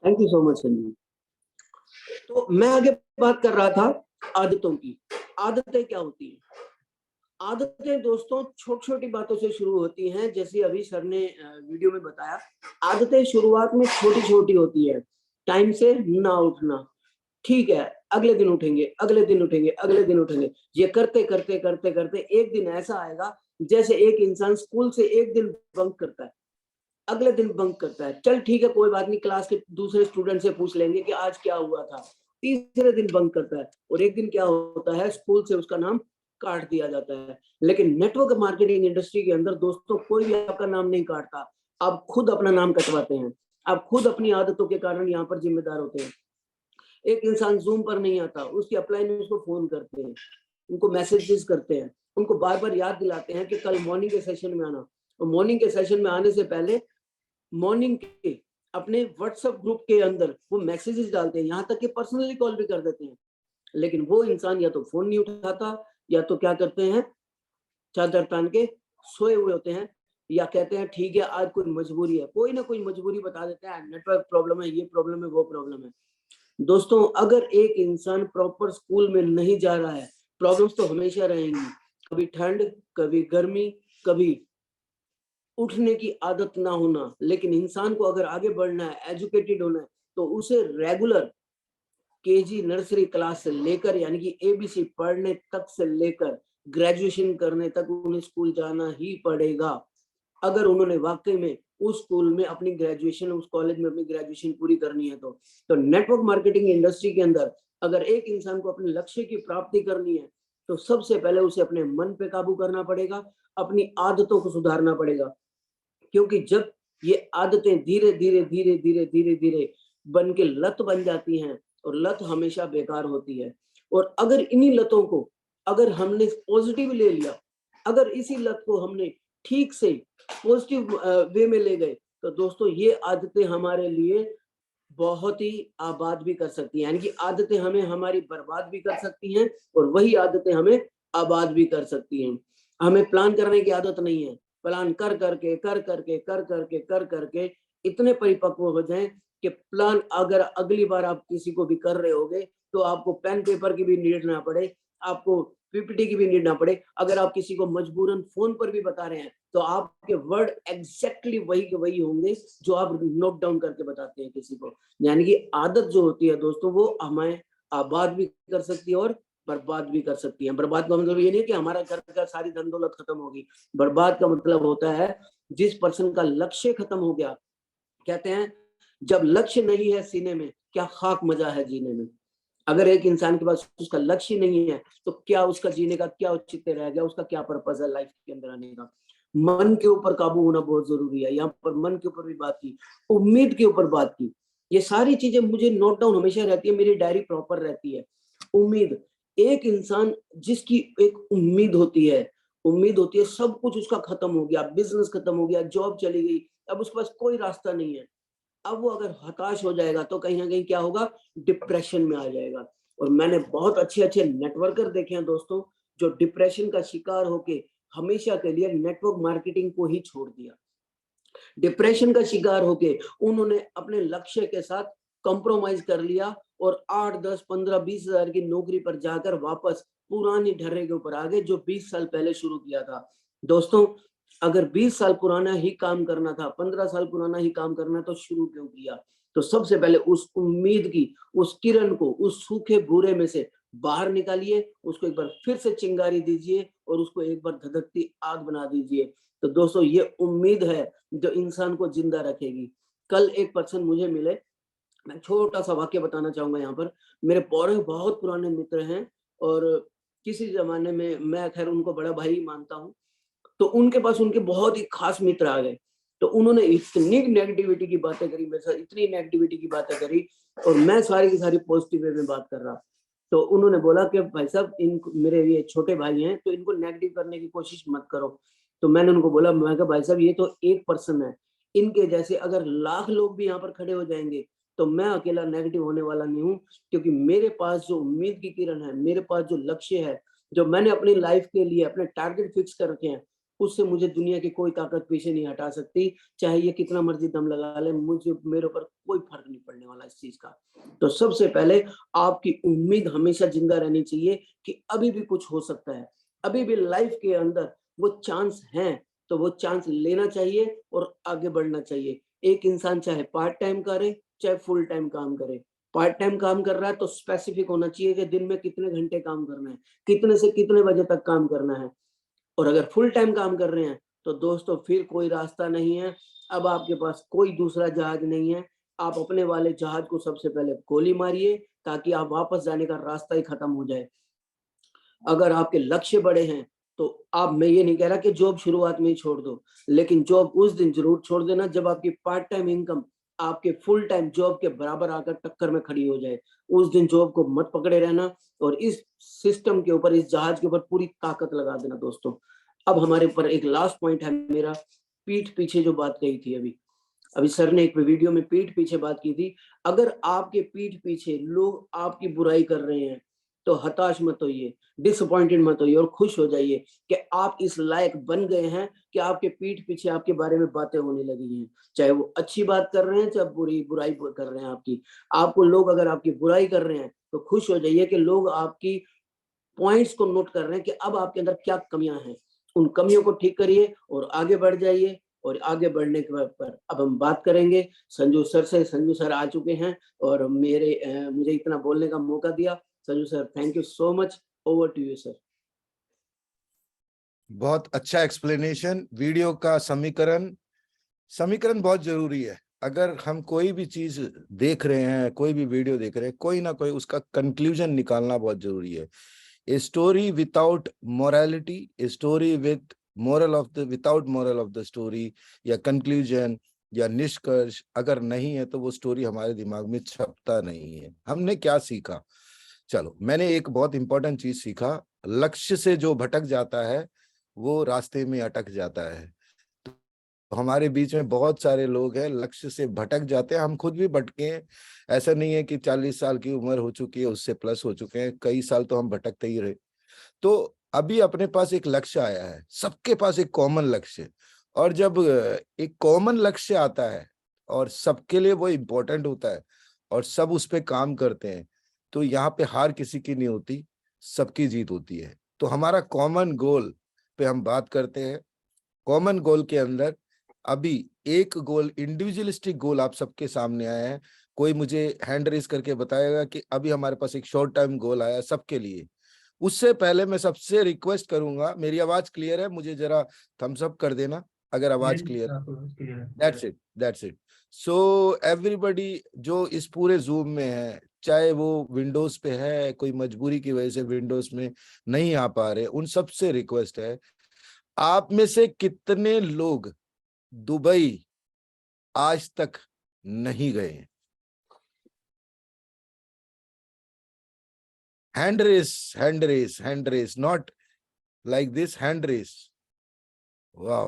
Thank you so much Sanjeev. तो मैं आगे बात कर रहा था आदतों की। आदतें क्या होती हैं? आदतें दोस्तों छोटी छोटी बातों से शुरू होती हैं, जैसे अभी सर ने वीडियो में बताया। आदतें शुरुआत में छोटी छोटी होती है। टाइम से ना उठना, ठीक है, अगले दिन उठेंगे, अगले दिन उठेंगे, अगले दिन उठेंगे। ये करते करते करते करते एक दिन ऐसा आएगा, जैसे एक इंसान स्कूल से एक दिन बंक करता है, अगले दिन बंक करता है। चल ठीक है, कोई बात नहीं, क्लास के दूसरे स्टूडेंट से पूछ लेंगे कि आज क्या हुआ था। तीसरे दिन बंक करता है, और एक दिन क्या होता है, स्कूल से उसका नाम काट दिया जाता है। लेकिन नेटवर्क मार्केटिंग इंडस्ट्री के अंदर दोस्तों कोई भी आपका नाम नहीं काटता, आप खुद अपना नाम कटवाते हैं। आप खुद अपनी आदतों के कारण यहाँ पर जिम्मेदार होते हैं। एक इंसान जूम पर नहीं आता, उसकी अपलाइन में उसको फोन करते हैं, उनको मैसेजेस करते हैं, उनको बार बार याद दिलाते हैं कि कल मॉर्निंग के सेशन में आना। और मॉर्निंग के सेशन में आने से पहले मॉर्निंग के अपने व्हाट्सएप ग्रुप के अंदर वो मैसेजेस डालते हैं, यहाँ तक कि पर्सनली कॉल भी कर देते हैं। लेकिन वो इंसान या तो फोन नहीं उठाता, या तो क्या करते हैं, चादर तान के सोए हुए होते हैं, या कहते हैं ठीक है आज कोई मजबूरी है, कोई ना कोई मजबूरी बता देते हैं, नेटवर्क प्रॉब्लम है, ये प्रॉब्लम है, वो प्रॉब्लम है। दोस्तों अगर एक इंसान प्रॉपर स्कूल में नहीं जा रहा है, प्रॉब्लम्स तो हमेशा रहेंगी। कभी ठंड, कभी गर्मी, कभी उठने की आदत ना होना। लेकिन इंसान को अगर आगे बढ़ना है, एजुकेटेड होना है, तो उसे रेगुलर केजी नर्सरी क्लास से लेकर, यानी कि एबीसी पढ़ने तक से लेकर ग्रेजुएशन करने तक उन्हें स्कूल जाना ही पड़ेगा। अगर उन्होंने वाकई में उस स्कूल में अपनी ग्रेजुएशन, उस कॉलेज में अपनी ग्रेजुएशन पूरी करनी है तो नेटवर्क मार्केटिंग इंडस्ट्री के अंदर अगर एक इंसान को अपने लक्ष्य की प्राप्ति करनी है, तो सबसे पहले उसे अपने मन पे काबू करना पड़ेगा, अपनी आदतों को सुधारना पड़ेगा। क्योंकि जब ये आदतें धीरे धीरे धीरे धीरे धीरे धीरे बन के लत बन जाती हैं, और लत हमेशा बेकार होती है। और अगर इन्हीं लतों को अगर हमने पॉजिटिव ले लिया, अगर इसी लत को हमने ठीक से पॉजिटिव वे में ले गए, तो दोस्तों ये आदतें हमारे लिए बहुत ही आबाद भी कर सकती हैं। यानी कि आदतें हमें हमारी बर्बाद भी कर सकती हैं, और वही आदतें हमें आबाद भी कर सकती हैं। हमें प्लान करने की आदत नहीं है, प्लान कर करके कर करके कर करके कर करके इतने परिपक्व हो जाएं कि प्लान अगर अगली बार आप किसी को भी कर रहे होगे, तो आपको पेन पेपर की भी नीड ना पड़े, आपको पीपीटी की भी नीड ना पड़े। अगर आप किसी को मजबूरन फोन पर भी बता रहे हैं, तो आपके वर्ड एग्जैक्टली वही के वही होंगे जो आप नोट डाउन करके बताते हैं किसी को। यानी कि आदत जो होती है दोस्तों, वो हमें आबाद भी कर सकती है और बर्बाद भी कर सकती है। बर्बाद का मतलब ये नहीं कि हमारा घर का सारी धन दौलत खत्म होगी। बर्बाद का मतलब होता है जिस पर्सन का लक्ष्य खत्म हो गया। कहते हैं जब लक्ष्य नहीं है सीने में, क्या खाक मजा है जीने में। अगर एक इंसान के पास उसका लक्ष्य नहीं है, तो क्या उसका जीने का क्या औचित्य रह गया, उसका क्या पर्पस है लाइफ के अंदर आने का। मन के ऊपर काबू होना बहुत जरूरी है। यहाँ पर मन के ऊपर भी बात की, उम्मीद के ऊपर बात की। ये सारी चीजें मुझे नोट डाउन हमेशा रहती है, मेरी डायरी प्रॉपर रहती है। उम्मीद, एक इंसान जिसकी एक उम्मीद होती है सब कुछ उसका खत्म हो गया, बिजनेस खत्म हो गया, जॉब चली गई, अब उसके पास कोई रास्ता नहीं है। अब वो अगर हताश हो जाएगा, तो कहीं ना कहीं क्या होगा, डिप्रेशन में आ जाएगा। और मैंने बहुत अच्छे अच्छे नेटवर्कर देखे हैं दोस्तों, जो डिप्रेशन का शिकार होके हमेशा के लिए नेटवर्क मार्केटिंग को ही छोड़ दिया। डिप्रेशन का शिकार होके उन्होंने अपने लक्ष्य के साथ कंप्रोमाइज कर लिया, और 8, 10, 15, 20 हजार की नौकरी पर जाकर वापस पुरानी ढर्रे के ऊपर आ गए, जो 20 साल पहले शुरू किया था। दोस्तों अगर 20 साल पुराना ही काम करना था, 15 साल पुराना ही काम करना, तो शुरू क्यों किया? तो सबसे पहले उस उम्मीद की, उस किरण को, उस सूखे भूरे में से बाहर निकालिए, उसको एक बार फिर से चिंगारी दीजिए, और उसको एक बार धधकती आग बना दीजिए। तो दोस्तों ये उम्मीद है जो इंसान को जिंदा रखेगी। कल एक पर्सन मुझे मिले, मैं छोटा सा वाक्य बताना चाहूंगा यहाँ पर। मेरे बहुत पुराने मित्र हैं, और किसी जमाने में मैं खैर उनको बड़ा भाई मानता हूँ। तो उनके पास उनके बहुत ही खास मित्र आ गए, तो उन्होंने इतनी नेगेटिविटी की बातें करी मेरे साथ, इतनी नेगेटिविटी की बातें करी, और मैं सारी की सारी पॉजिटिव वे में बात कर रहा। तो उन्होंने बोला कि भाई साहब, इन मेरे ये छोटे भाई हैं, तो इनको नेगेटिव करने की कोशिश मत करो। तो मैंने उनको बोला, मैं कहा भाई साहब ये तो एक पर्सन है, इनके जैसे अगर लाख लोग भी यहाँ पर खड़े हो जाएंगे, तो मैं अकेला नेगेटिव होने वाला नहीं हूँ। क्योंकि मेरे पास जो उम्मीद की किरण है, मेरे पास जो लक्ष्य है, जो मैंने अपनी लाइफ के लिए अपने टारगेट फिक्स कर रखे हैं, उससे मुझे दुनिया की कोई ताकत पीछे नहीं हटा सकती, चाहे ये कितना मर्जी दम लगा ले, मुझे मेरे ऊपर कोई फर्क नहीं पड़ने वाला इस चीज का। तो सबसे पहले आपकी उम्मीद हमेशा जिंदा रहनी चाहिए कि अभी भी कुछ हो सकता है, अभी भी लाइफ के अंदर वो चांस है, तो वो चांस लेना चाहिए और आगे बढ़ना चाहिए। एक इंसान चाहे पार्ट टाइम करे, चाहे फुल टाइम काम करे। पार्ट टाइम काम कर रहा है तो स्पेसिफिक होना चाहिए कि दिन में कितने घंटे काम करना है, कितने से कितने बजे तक काम करना है। और अगर फुल टाइम काम कर रहे हैं तो दोस्तों फिर कोई रास्ता नहीं है, अब आपके पास कोई दूसरा जहाज नहीं है। आप अपने वाले जहाज को सबसे पहले गोली मारिए ताकि आप वापस जाने का रास्ता ही खत्म हो जाए। अगर आपके लक्ष्य बड़े हैं तो आप, मैं ये नहीं कह रहा कि जॉब शुरुआत में ही छोड़ दो, लेकिन जॉब उस दिन जरूर छोड़ देना जब आपकी पार्ट टाइम इनकम आपके फुल टाइम जॉब के बराबर आकर टक्कर में खड़ी हो जाए। उस दिन जॉब को मत पकड़े रहना और इस सिस्टम के ऊपर, इस जहाज के ऊपर पूरी ताकत लगा देना दोस्तों। अब हमारे ऊपर एक लास्ट पॉइंट है मेरा, पीठ पीछे जो बात कही थी अभी, अभी सर ने एक वीडियो में पीठ पीछे बात की थी। अगर आपके पीठ पीछे लोग आपकी बुराई कर रहे हैं तो हताश मत होइए, डिसअपॉइंटेड मत होइए और खुश हो जाइए कि आप इस लायक बन गए हैं कि आपके पीठ पीछे आपके बारे में बातें होने लगी हैं। चाहे वो अच्छी बात कर रहे हैं, चाहे बुराई कर रहे हैं आपकी। आपको लोग अगर आपकी बुराई कर रहे हैं तो खुश हो जाइए कि लोग आपकी पॉइंट्स को नोट कर रहे हैं कि अब आपके अंदर क्या कमियां हैं। उन कमियों को ठीक करिए और आगे बढ़ जाइए। और आगे बढ़ने के पर अब हम बात करेंगे संजू सर से। संजू सर आ चुके हैं और मुझे इतना बोलने का मौका दिया। Sanju sir, thank you so much. Over to you sir. बहुत अच्छा एक्सप्लेनेशन। वीडियो का समीकरण समीकरण बहुत जरूरी है। अगर हम कोई भी चीज देख रहे हैं, कोई भी वीडियो देख रहे हैं, कोई ना कोई उसका कंक्लूजन निकालना बहुत जरूरी है। A story without morality, a story with moral of the without moral of the story, या कंक्लूजन या निष्कर्ष अगर नहीं है तो वो स्टोरी हमारे दिमाग में छपता नहीं है। हमने क्या सीखा? चलो, मैंने एक बहुत इंपॉर्टेंट चीज सीखा। लक्ष्य से जो भटक जाता है वो रास्ते में अटक जाता है। तो हमारे बीच में बहुत सारे लोग हैं लक्ष्य से भटक जाते हैं, हम खुद भी भटके हैं। ऐसा नहीं है कि 40 साल की उम्र हो चुकी है, उससे प्लस हो चुके हैं, कई साल तो हम भटकते ही रहे। तो अभी अपने पास एक लक्ष्य आया है, सबके पास एक कॉमन लक्ष्य है। और जब एक कॉमन लक्ष्य आता है और सबके लिए वो इम्पोर्टेंट होता है और सब उस पे काम करते हैं, तो यहाँ पे हार किसी की नहीं होती, सबकी जीत होती है। तो हमारा कॉमन गोल पे हम बात करते हैं। कॉमन गोल के अंदर अभी एक गोल, इंडिविजुअलिस्टिक गोल आप सबके सामने आया है। कोई मुझे हैंड रेस करके बताएगा कि अभी हमारे पास एक शॉर्ट टर्म गोल आया सबके लिए। उससे पहले मैं सबसे रिक्वेस्ट करूंगा, मेरी आवाज क्लियर है? मुझे जरा थम्स अप कर देना अगर आवाज clear. That's it, that's it. So everybody जो इस पूरे जूम में है, चाहे वो विंडोज पे है, कोई मजबूरी की वजह से विंडोज में नहीं आ पा रहे, उन सबसे रिक्वेस्ट है, आप में से कितने लोग दुबई आज तक नहीं गए? Hand raise, hand raise, hand raise, not like this, hand raise. वाह,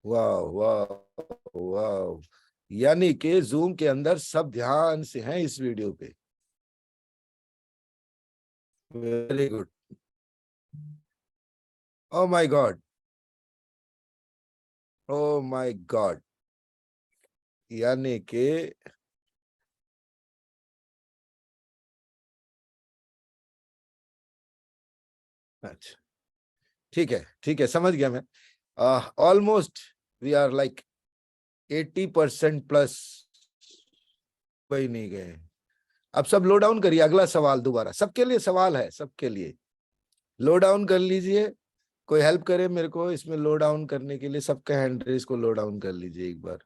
वाह, वाह, वाह। यानी कि जूम के अंदर सब ध्यान से हैं इस वीडियो पे। Very good. Oh my God, oh my God. यानी कि अच्छा, ठीक है, ठीक है, समझ गया मैं। Almost we are like 80% plus कोई नहीं गए। अब सब लो डाउन करिए। अगला सवाल दोबारा सबके लिए सवाल है, सबके लिए लो डाउन कर लीजिए। कोई हेल्प करे मेरे को इसमें लो डाउन करने के लिए, सबके हैंड रेस को लो डाउन कर लीजिए एक बार।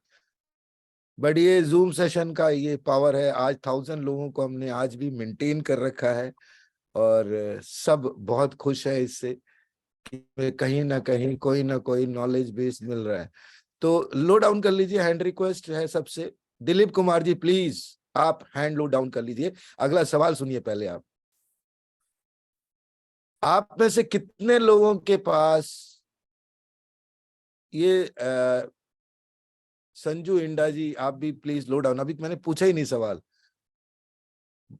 बट ये जूम सेशन का ये पावर है, आज 1000 लोगों को हमने आज भी मेंटेन कर रखा है और सब बहुत खुश है इससे कि कहीं ना कोई नॉलेज बेस मिल रहा है। तो लो डाउन कर लीजिए, हैंड रिक्वेस्ट है सबसे। दिलीप कुमार जी प्लीज आप हैंड लो डाउन कर लीजिए। अगला सवाल सुनिए पहले। आप में से कितने लोगों के पास ये संजू इंडा जी आप भी प्लीज लो डाउन, अभी मैंने पूछा ही नहीं सवाल।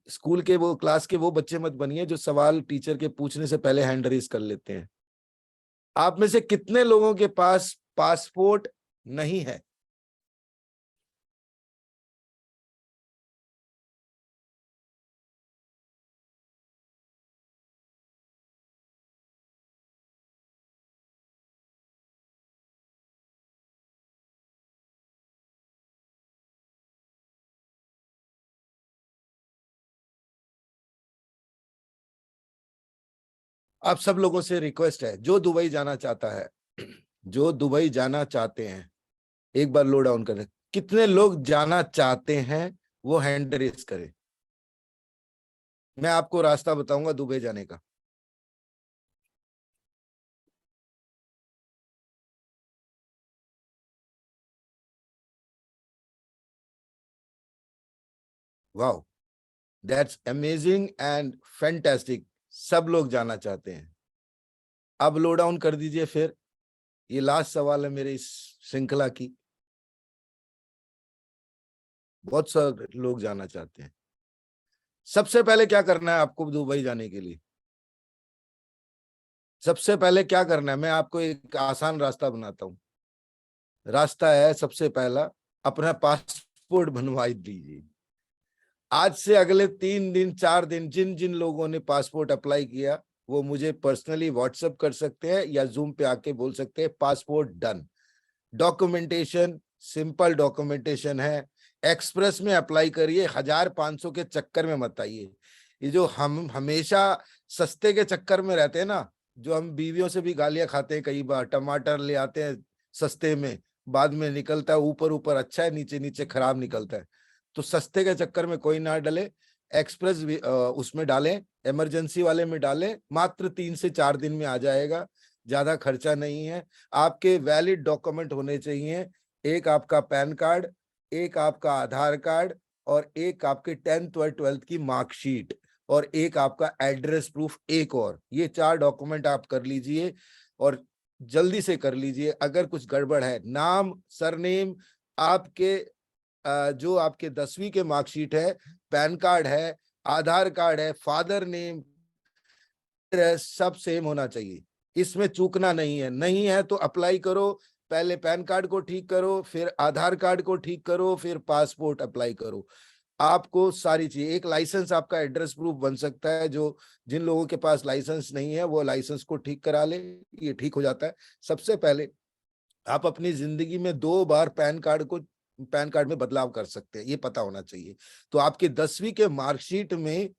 स्कूल के वो क्लास के वो बच्चे मत बनिए जो सवाल टीचर के पूछने से पहले हैंड रेज कर लेते हैं। आप में से कितने लोगों के पास पासपोर्ट नहीं है? आप सब लोगों से रिक्वेस्ट है, जो दुबई जाना चाहता है, जो दुबई जाना चाहते हैं, एक बार लो डाउन करें। कितने लोग जाना चाहते हैं वो हैंड रेज करें। मैं आपको रास्ता बताऊंगा दुबई जाने का। Wow, that's amazing and fantastic. सब लोग जाना चाहते हैं। अब लो डाउन कर दीजिए फिर। ये लास्ट सवाल है मेरे इस श्रृंखला की। बहुत सारे लोग जाना चाहते हैं। सबसे पहले क्या करना है आपको दुबई जाने के लिए? सबसे पहले क्या करना है, मैं आपको एक आसान रास्ता बनाता हूं। रास्ता है सबसे पहला, अपना पासपोर्ट बनवा दीजिए। आज से अगले 3 दिन 4 दिन जिन जिन लोगों ने पासपोर्ट अप्लाई किया वो मुझे पर्सनली व्हाट्सएप कर सकते हैं या जूम पे आके बोल सकते हैं passport done. Documentation simple documentation है। एक्सप्रेस में अप्लाई करिए, 1500 के चक्कर में मत आइए। ये जो हम हमेशा सस्ते के चक्कर में रहते हैं ना, जो हम बीवियों से भी गालियां खाते हैं, कई बार टमाटर ले आते हैं सस्ते में, बाद में निकलता है ऊपर ऊपर अच्छा है, नीचे नीचे खराब निकलता है। तो सस्ते के चक्कर में कोई ना डले। एक्सप्रेस उसमें डालें, इमरजेंसी वाले में डालें, मात्र 3 से 4 दिन में आ जाएगा, ज्यादा खर्चा नहीं है। आपके वैलिड डॉक्यूमेंट होने चाहिए, एक आपका पैन कार्ड, एक आपका आधार कार्ड, और एक आपके 10th और 12th की मार्कशीट, और एक आपका एड्रेस प्रूफ, एक और। ये 4 डॉक्यूमेंट आप कर लीजिए और जल्दी से कर लीजिए। अगर कुछ गड़बड़ है, नाम सरनेम, आपके जो आपके 10वीं के मार्कशीट है, पैन कार्ड है, आधार कार्ड है, फादर नेम, सब सेम होना चाहिए। इसमें चूकना नहीं है। नहीं है तो अप्लाई करो, पहले पैन कार्ड को ठीक करो, फिर आधार कार्ड को ठीक करो, फिर पासपोर्ट अप्लाई करो। आपको सारी चीज, एक लाइसेंस आपका एड्रेस प्रूफ बन सकता है। जो जिन लोगों के पास लाइसेंस नहीं है वो लाइसेंस को ठीक करा ले, ये ठीक हो जाता है। सबसे पहले आप अपनी जिंदगी में 2 बार पैन कार्ड में बदलाव कर सकते हैं, ये पता होना चाहिए। तो आपके 10वीं के मार्कशीट में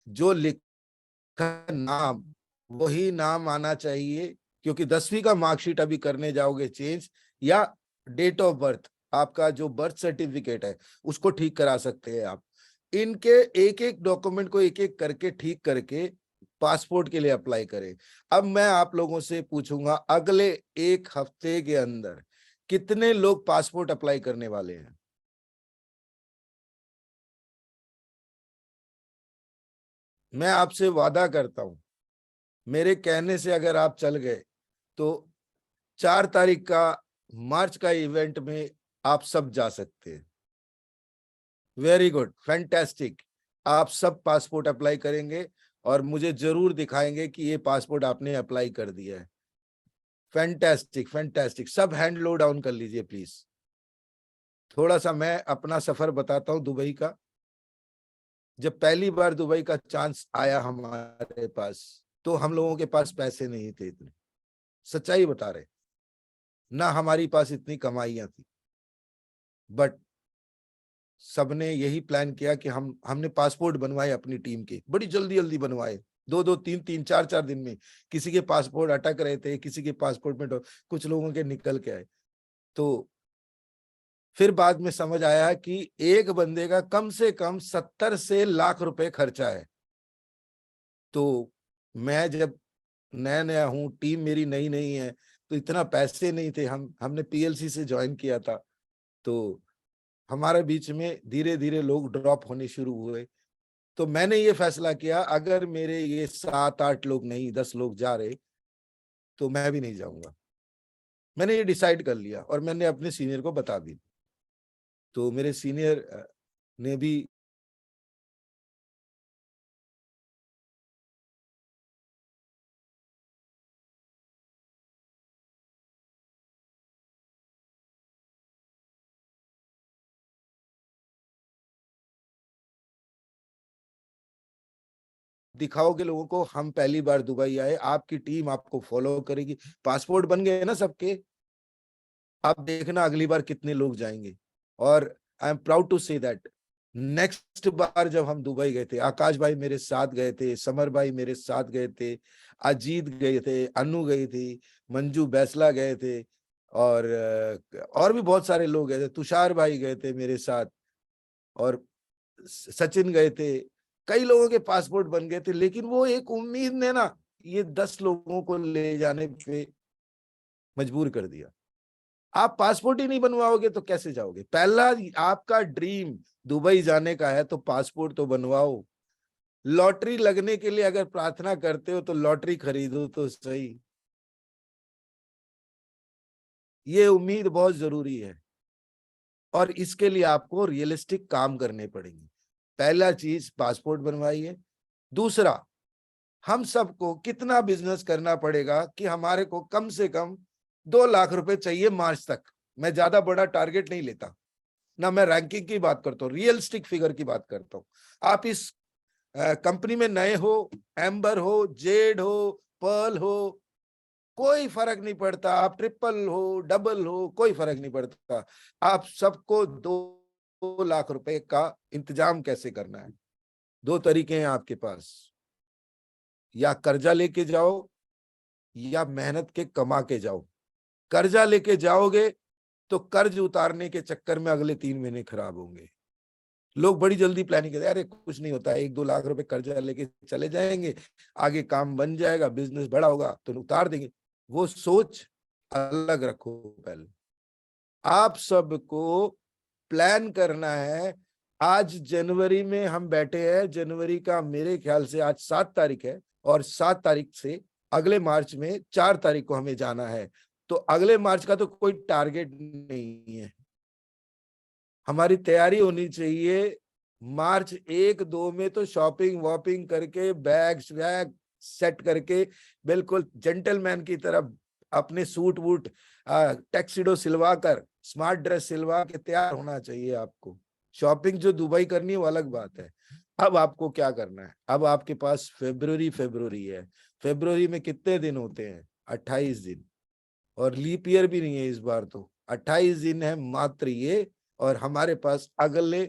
जो लिखा नाम, वही नाम आना चाहिए, क्योंकि 10वीं का मार्कशीट अभी करने जाओगे चेंज, या डेट ऑफ बर्थ, आपका जो बर्थ सर्टिफिकेट है उसको ठीक करा सकते हैं आप। इनके एक एक डॉक्यूमेंट को एक एक करके ठीक करके पासपोर्ट के लिए अप्लाई करें। अब मैं आप लोगों से पूछूंगा, अगले 1 हफ्ते के अंदर कितने लोग पासपोर्ट अप्लाई करने वाले हैं? मैं आपसे वादा करता हूं, मेरे कहने से अगर आप चल गए तो 4 तारीख का मार्च का इवेंट में आप सब जा सकते हैं। Very good, fantastic. आप सब पासपोर्ट अप्लाई करेंगे और मुझे जरूर दिखाएंगे कि ये पासपोर्ट आपने अप्लाई कर दिया है। Fantastic fantastic. सब हैंड लो डाउन कर लीजिए प्लीज। थोड़ा सा मैं अपना सफर बताता हूं दुबई का। जब पहली बार दुबई का चांस आया हमारे पास, तो हम लोगों के पास पैसे नहीं थे इतने, सच्चाई बता रहे, ना हमारी पास इतनी कमाइयां थी। बट सबने यही प्लान किया कि हमने पासपोर्ट बनवाए अपनी टीम के, बड़ी जल्दी जल्दी बनवाए, 2-2 3-3 4-4 दिन में। किसी के पासपोर्ट अटक रहे थे, किसी के पासपोर्ट में कुछ लोगों के निकल के आए। तो फिर बाद में समझ आया कि एक बंदे का कम से कम 70 से लाख रुपए खर्चा है। तो मैं जब नया नया हूँ, टीम मेरी नई नई है, तो इतना पैसे नहीं थे। हमने पीएलसी से ज्वाइन किया था, तो हमारे बीच में धीरे धीरे लोग ड्रॉप होने शुरू हुए। तो मैंने ये फैसला किया, अगर मेरे ये 7-8 लोग नहीं 10 लोग जा रहे तो मैं भी नहीं जाऊंगा। मैंने ये डिसाइड कर लिया और मैंने अपने सीनियर को बता दी। तो मेरे सीनियर ने भी दिखाओगे लोगों को हम पहली बार दुबई आए, आपकी टीम आपको फॉलो करेगी, पासपोर्ट बन गए ना सबके, आप देखना अगली बार कितने लोग जाएंगे। और I am proud to say that next बार जब हम दुबई गए थे, आकाश भाई मेरे साथ गए थे, समर भाई मेरे साथ गए थे, अजीत गए थे, अनु गई थी, मंजू बैसला गए थे, और भी बहुत सारे लोग गए थे, तुषार भाई गए थे मेरे साथ, और सचिन गए थे। कई लोगों के पासपोर्ट बन गए थे, लेकिन वो एक उम्मीद ने ना ये 10 लोगों को ले जाने पे मजबूर कर दिया। आप पासपोर्ट ही नहीं बनवाओगे तो कैसे जाओगे? पहला आपका ड्रीम दुबई जाने का है तो पासपोर्ट तो बनवाओ। लॉटरी लगने के लिए अगर प्रार्थना करते हो तो लॉटरी खरीदो तो सही। ये उम्मीद बहुत जरूरी है, और इसके लिए आपको रियलिस्टिक काम करने पड़ेंगे। पहला चीज पासपोर्ट बनवाइए। दूसरा, हम सबको कितना बिजनेस करना पड़ेगा कि हमारे को कम से कम 2 लाख रुपए चाहिए मार्च तक। मैं ज्यादा बड़ा टारगेट नहीं लेता ना, मैं रैंकिंग की बात करता हूँ, रियलिस्टिक फिगर की बात करता हूँ। आप इस कंपनी में नए हो, एम्बर हो, जेड हो, पर्ल हो, कोई फर्क नहीं पड़ता, आप ट्रिपल हो, डबल हो, कोई फर्क नहीं पड़ता। आप सबको 2 लाख रुपए का इंतजाम कैसे करना है? 2 तरीके हैं आपके पास, या कर्जा लेके जाओ या मेहनत के कमा के जाओ। कर्जा लेके जाओगे तो कर्ज उतारने के चक्कर में अगले 3 महीने खराब होंगे। लोग बड़ी जल्दी प्लानिंग करते हैं, अरे कुछ नहीं होता, 1-2 लाख रुपए कर्जा लेके चले जाएंगे, आगे काम बन जाएगा, बिजनेस बड़ा होगा तो उतार देंगे। वो सोच अलग रखो। पहले आप सबको प्लान करना है। आज जनवरी में हम बैठे हैं, जनवरी का मेरे ख्याल से आज 7 तारीख है, और 7 तारीख से अगले मार्च में 4 तारीख को हमें जाना है। तो अगले मार्च का तो कोई टारगेट नहीं है। हमारी तैयारी होनी चाहिए मार्च 1-2 में तो शॉपिंग वॉपिंग करके बैग वैग सेट करके बिल्कुल जेंटलमैन की तरह अपने सूट वूट टैक्सीडो सिलवा कर, स्मार्ट ड्रेस सिलवा के तैयार होना चाहिए आपको। शॉपिंग जो दुबई करनी है वो अलग बात है। अब आपको क्या करना है? अब आपके पास फरवरी है। फरवरी में कितने दिन होते हैं? 28 दिन, और लीप ईयर भी नहीं है इस बार, तो 28 दिन है मात्र ये, और हमारे पास अगले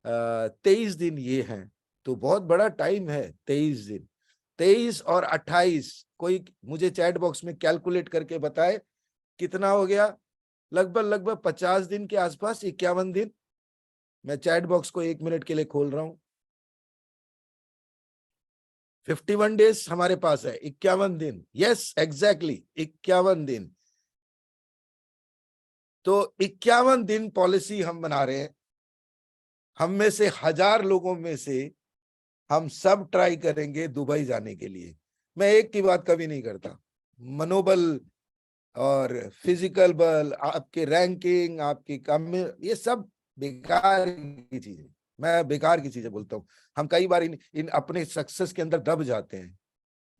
23 दिन ये हैं। तो बहुत बड़ा टाइम है 23 दिन। 23 और 28, कोई मुझे चैट बॉक्स में कैलकुलेट करके बताए कितना हो गया? लगभग 50 दिन के आसपास, 51 दिन। मैं चैट बॉक्स को 1 मिनट के लिए खोल रहा हूं। 51 डेज हमारे पास है, 51 दिन। यस एग्जैक्टली 51 दिन। तो 51 दिन पॉलिसी हम बना रहे हैं। हम में से 1000 लोगों में से हम सब ट्राई करेंगे दुबई जाने के लिए। मैं एक की बात कभी नहीं करता, मनोबल और फिजिकल बल, आपके रैंकिंग, आपकी कम, ये सब बेकार की चीजें। मैं बेकार की चीजें बोलता हूँ। हम कई बार इन अपने सक्सेस के अंदर दब जाते हैं।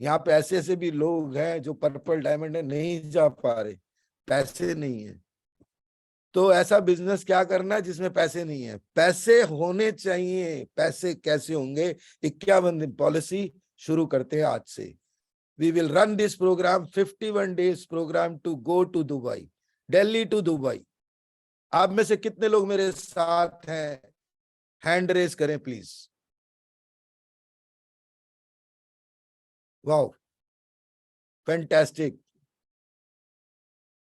यहाँ पे ऐसे ऐसे भी लोग हैं जो पर्पल डायमंड है, नहीं जा पा रहे, पैसे नहीं है। तो ऐसा बिजनेस क्या करना है जिसमें पैसे नहीं है? पैसे होने चाहिए। पैसे कैसे होंगे? 51 दिन पॉलिसी शुरू करते हैं आज से। We will run this program, 51 days program to go to Dubai, Delhi to Dubai. आप में से कितने लोग मेरे साथ हैं? हैंड रेज करें प्लीज। वाओ, फैंटास्टिक,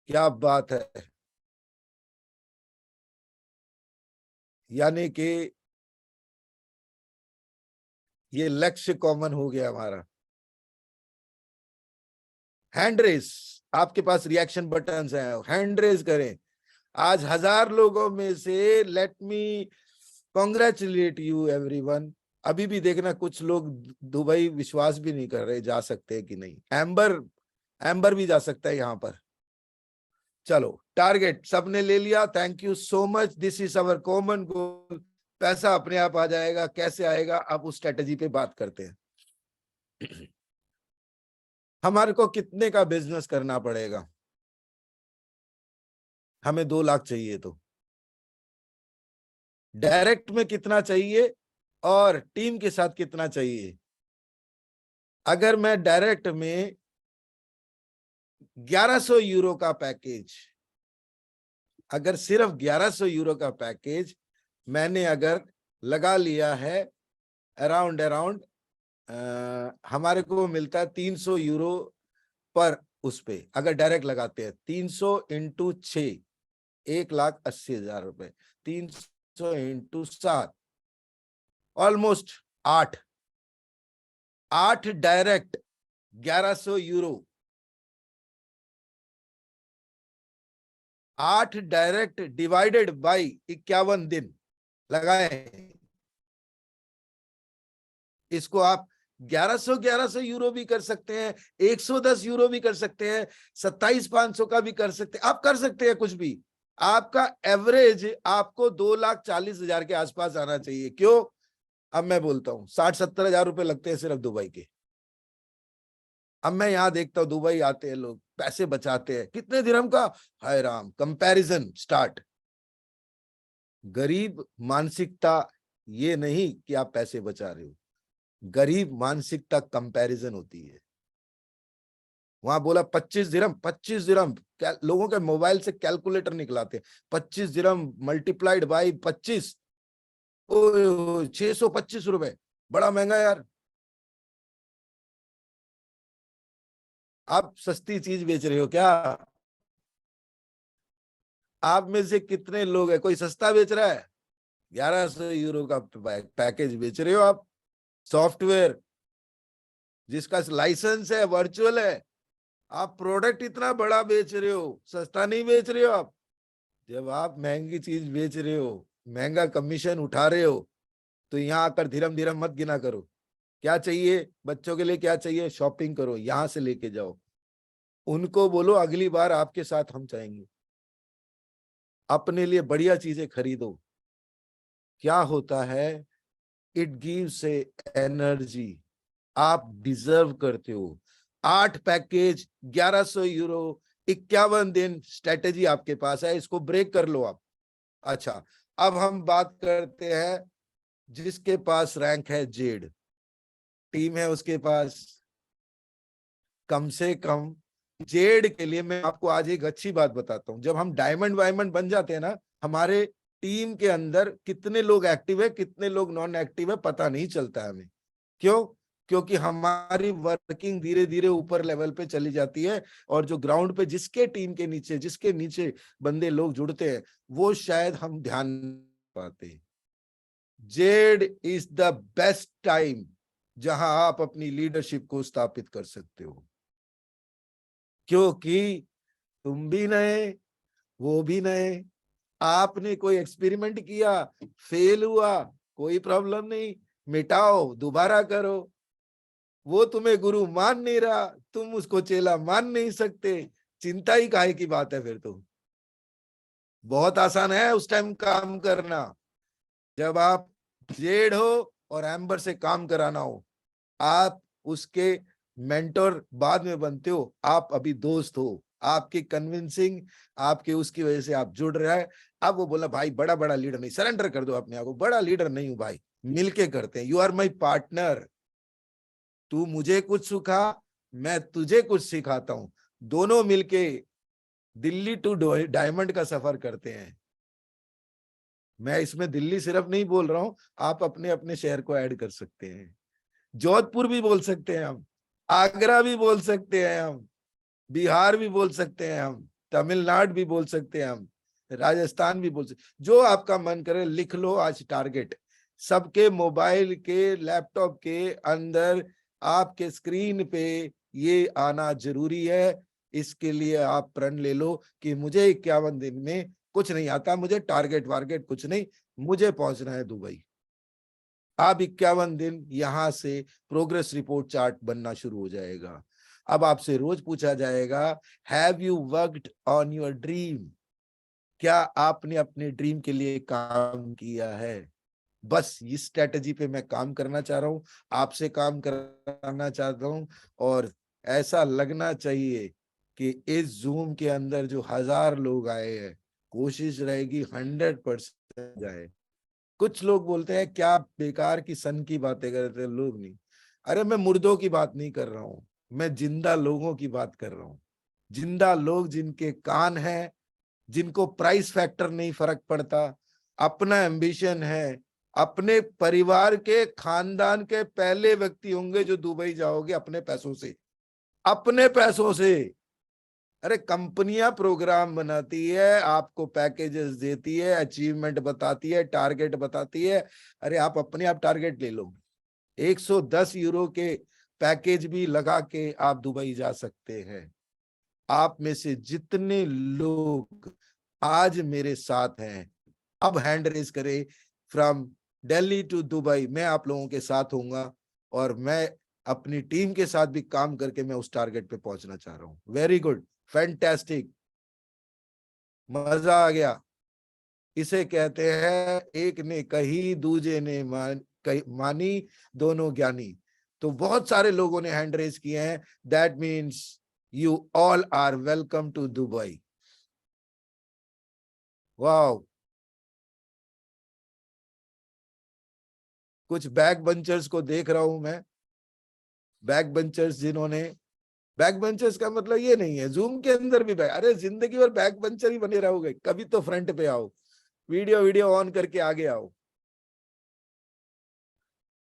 क्या बात है। यानी कि ये लक्ष्य कॉमन हो गया हमारा। हैंड रेस, आपके पास रिएक्शन बटन्स हैं, हैंड रेस करें। आज 1000 लोगों में से let me congratulate you everyone. अभी भी देखना कुछ लोग दुबई विश्वास भी नहीं कर रहे जा सकते हैं कि नहीं। एम्बर भी जा सकता है यहाँ पर। चलो, टारगेट सबने ले लिया, thank you so much, this is our common goal. पैसा अपने आप आ जाएगा, कैसे आएगा अब उस स्ट्रेटेजी पे बात करते हैं। हमारे को कितने का बिजनेस करना पड़ेगा? हमें 2 लाख चाहिए, तो डायरेक्ट में कितना चाहिए और टीम के साथ कितना चाहिए? अगर मैं डायरेक्ट में 1100 यूरो का पैकेज, अगर सिर्फ 1100 यूरो का पैकेज मैंने अगर लगा लिया है, अराउंड हमारे को मिलता है 300 यूरो पर, उस पे अगर डायरेक्ट लगाते हैं 300 इंटू 6, 1,80,000 रुपए, 300 into 7, almost 8 direct 1100 euro, 8 direct divided by 51 दिन लगाए। इसको आप 1100 यूरो भी कर सकते हैं, 110 यूरो भी कर सकते हैं, 27,500 का भी कर सकते हैं, आप कर सकते हैं कुछ भी। आपका एवरेज आपको 2,40,000 के आसपास आना चाहिए। क्यों? अब मैं बोलता हूं 60-70 हजार रुपए लगते हैं सिर्फ दुबई के। अब मैं यहां देखता हूं दुबई आते हैं लोग, पैसे बचाते हैं, कितने दिरहम का, हाय राम, कंपैरिजन स्टार्ट। गरीब मानसिकता ये नहीं कि आप पैसे बचा रहे हो, गरीब मानसिकता कंपैरिजन होती है। वहां बोला 25 दिरहम, 25 दिरहम, लोगों के मोबाइल से कैलकुलेटर निकलाते, 25 दिरहम मल्टीप्लाइड बाई 25, 625 रुपए, बड़ा महंगा यार। आप सस्ती चीज बेच रहे हो क्या? आप में से कितने लोग हैं कोई सस्ता बेच रहा है? 1100 यूरो का पैकेज बेच रहे हो आप, सॉफ्टवेयर जिसका लाइसेंस है, वर्चुअल है। आप प्रोडक्ट इतना बड़ा बेच रहे हो, सस्ता नहीं बेच रहे हो आप। जब आप महंगी चीज बेच रहे हो, महंगा कमीशन उठा रहे हो, तो यहाँ आकर धीरम धीरम मत गिना करो। क्या चाहिए बच्चों के लिए, क्या चाहिए, शॉपिंग करो, यहां से लेके जाओ, उनको बोलो अगली बार आपके साथ हम जाएंगे। अपने लिए बढ़िया चीजें खरीदो। क्या होता है, इट गिव्स ए एनर्जी, आप डिजर्व करते हो। 8 पैकेज 1100 यूरो, 51 दिन, स्ट्रेटेजी आपके पास है, इसको ब्रेक कर लो आप। अच्छा, अब हम बात करते हैं जिसके पास रैंक है जेड, टीम है उसके पास, कम से कम जेड के लिए मैं आपको आज एक अच्छी बात बताता हूं। जब हम डायमंड वायमंड बन जाते हैं ना, हमारे टीम के अंदर कितने लोग एक्टिव है कितने लोग नॉन एक्टिव है पता नहीं चलता है हमें। क्यों? क्योंकि हमारी वर्किंग धीरे धीरे ऊपर लेवल पे चली जाती है, और जो ग्राउंड पे जिसके टीम के नीचे, जिसके नीचे बंदे लोग जुड़ते हैं, वो शायद हम ध्यान नहीं पाते। Z is the best time जहां आप अपनी लीडरशिप को स्थापित कर सकते हो, क्योंकि तुम भी नए, वो भी नए। आपने कोई एक्सपेरिमेंट किया, फेल हुआ, कोई प्रॉब्लम नहीं, मिटाओ, दोबारा करो। वो तुम्हें गुरु मान नहीं रहा, तुम उसको चेला मान नहीं सकते, चिंता ही काहे की बात है फिर तो। बहुत आसान है उस टाइम काम करना, जब आप जेड हो और एम्बर से काम कराना हो। आप उसके मेंटर बाद में बनते हो, आप अभी दोस्त हो, आपकी कन्विंसिंग, आपके उसकी वजह से आप जुड़ रहे हैं। अब वो बोला भाई बड़ा बड़ा लीडर नहीं, सरेंडर कर दो अपने आप को, बड़ा लीडर नहीं हूं भाई, मिलके करते हैं, यू आर माई पार्टनर। तू मुझे कुछ सिखा, मैं तुझे कुछ सिखाता हूं, दोनों मिलके दिल्ली टू डायमंड का सफर करते हैं। मैं इसमें दिल्ली सिर्फ नहीं बोल रहा हूं, आप अपने अपने शहर को ऐड कर सकते हैं, जोधपुर भी बोल सकते हैं हम, आगरा भी बोल सकते हैं हम, बिहार भी बोल सकते हैं हम, तमिलनाडु भी बोल सकते हैं हम, राजस्थान भी बोल सकते, जो आपका मन करे लिख लो आज टारगेट। सबके मोबाइल के, लैपटॉप के अंदर, आपके स्क्रीन पे ये आना जरूरी है। इसके लिए आप प्रण ले लो कि मुझे 51 दिन में कुछ नहीं आता, मुझे टारगेट वारगेट कुछ नहीं, मुझे पहुंचना है दुबई। अब 51 दिन यहां से प्रोग्रेस रिपोर्ट चार्ट बनना शुरू हो जाएगा। अब आपसे रोज पूछा जाएगा, have you worked on your dream? क्या आपने अपने ड्रीम के लिए काम किया है? बस इस स्ट्रेटेजी पे मैं काम करना चाह रहा हूं, आपसे काम कराना चाहता हूं, और ऐसा लगना चाहिए कि इस जूम के अंदर जो 1000 लोग आए हैं, कोशिश रहेगी 100% जाए। कुछ लोग बोलते हैं क्या बेकार की सन की बातें करते हैं, लोग नहीं, अरे मैं मुर्दों की बात नहीं कर रहा हूं, मैं जिंदा लोगों की बात कर रहा हूं। जिंदा लोग जिनके कान है, जिनको प्राइस फैक्टर नहीं फर्क पड़ता, अपना एम्बिशन है, अपने परिवार के खानदान के पहले व्यक्ति होंगे जो दुबई जाओगे अपने पैसों से, अपने पैसों से। अरे कंपनियां प्रोग्राम बनाती है, आपको पैकेजेस देती है, अचीवमेंट बताती है, टारगेट बताती है। अरे आप अपने आप टारगेट ले लो, 110 यूरो के पैकेज भी लगा के आप दुबई जा सकते हैं। आप में से जितने लोग आज मेरे साथ हैं, अब हैंड रेज करें, फ्रॉम दिल्ली टू दुबई। मैं आप लोगों के साथ होऊंगा और मैं अपनी टीम के साथ भी काम करके मैं उस टारगेट पे पहुंचना चाह रहा हूं। वेरी गुड, फैंटास्टिक, मजा आ गया। इसे कहते हैं एक ने कही दूजे ने मानी, दोनों ज्ञानी। तो बहुत सारे लोगों ने हैंड रेज किए हैं। That means you all are welcome to Dubai. Wow, कुछ बैक बेंचर्स को देख रहा हूं मैं, बैक बेंचर्स जिन्होंने, बैक बेंचर्स का मतलब ये नहीं है जूम के अंदर भी बैक, अरे जिंदगी भर बैक बेंचर ही बने रहोगे, कभी तो फ्रंट पे आओ, वीडियो ऑन करके आगे आओ।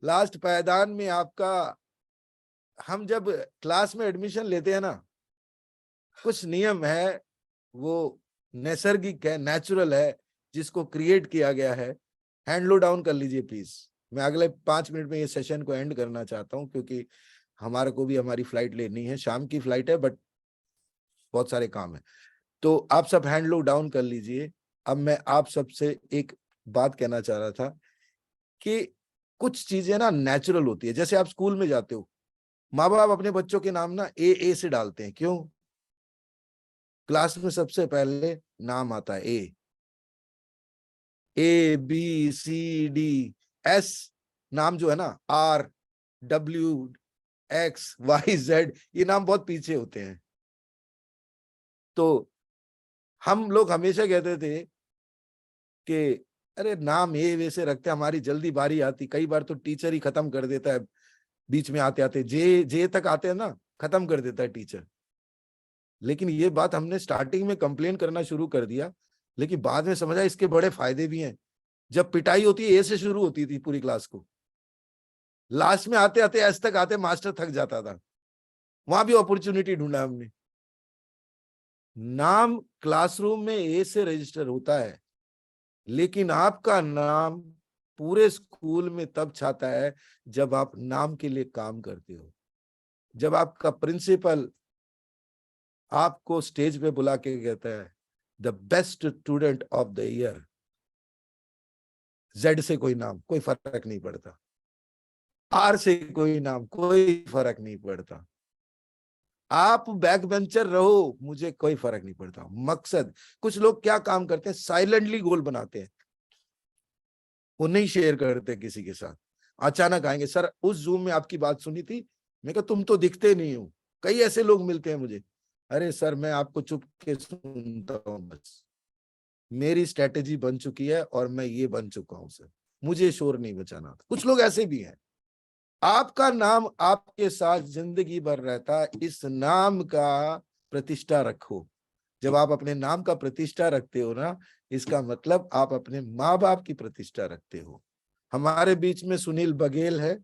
लास्ट पायदान में आपका, हम जब क्लास में एडमिशन लेते हैं ना, कुछ नियम है, वो नैसर्गिक है, नेचुरल है, जिसको क्रिएट किया गया है। हैंड लो डाउन कर लीजिए प्लीज। मैं अगले 5 मिनट में ये सेशन को एंड करना चाहता हूं, क्योंकि हमारे को भी हमारी फ्लाइट लेनी है, शाम की फ्लाइट है, बट बहुत सारे काम है। तो आप सब हैंड लो डाउन कर लीजिए। अब मैं आप सबसे एक बात कहना चाह रहा था कि कुछ चीजें ना नेचुरल होती है। जैसे आप स्कूल में जाते हो, माँ बाप अपने बच्चों के नाम ना ए से डालते हैं। क्यों? क्लास में सबसे पहले नाम आता है ABCDS, नाम जो है ना RWXYZ, ये नाम बहुत पीछे होते हैं। तो हम लोग हमेशा कहते थे कि अरे नाम वैसे रखते, हमारी जल्दी बारी आती। कई बार तो टीचर ही खत्म कर देता है, बीच में आते आते जे तक आते हैं ना, खत्म कर देता है टीचर। लेकिन ये बात हमने स्टार्टिंग में कंप्लेन करना शुरू कर दिया, लेकिन बाद में समझा इसके बड़े फायदे भी हैं। जब पिटाई होती है ए से शुरू होती थी पूरी क्लास को, लास्ट में आते आते एस तक आते मास्टर थक जाता था। वहां भी अपॉर्चुनिटी ढूंढा हमने। नाम क्लासरूम में ए से रजिस्टर होता है, लेकिन आपका नाम पूरे स्कूल में तब छाता है जब आप नाम के लिए काम करते हो। जब आपका प्रिंसिपल आपको स्टेज पे बुला के कहता है the best student of the year, Z से कोई नाम, कोई फर्क नहीं पड़ता, आर से कोई नाम, कोई फर्क नहीं पड़ता, आप बैक बेंचर रहो, मुझे कोई फर्क नहीं पड़ता। मकसद, कुछ लोग क्या काम करते हैं, साइलेंटली गोल बनाते हैं, वो नहीं शेयर करते किसी के साथ। अचानक आएंगे, सर उस जूम में आपकी बात सुनी थी, मैं कहा तुम तो दिखते नहीं हो। कई ऐसे लोग मिलते हैं मुझे, अरे सर मैं आपको चुप के सुनता हूँ, बस मेरी स्ट्रेटेजी बन चुकी है और मैं ये बन चुका हूं सर, मुझे शोर नहीं बचाना। कुछ लोग ऐसे भी हैं। आपका नाम आपके साथ जिंदगी भर रहता है, इस नाम का प्रतिष्ठा रखो। जब आप अपने नाम का प्रतिष्ठा रखते हो ना, इसका मतलब आप अपने माँ बाप की प्रतिष्ठा रखते हो। हमारे बीच में सुनील बघेल है,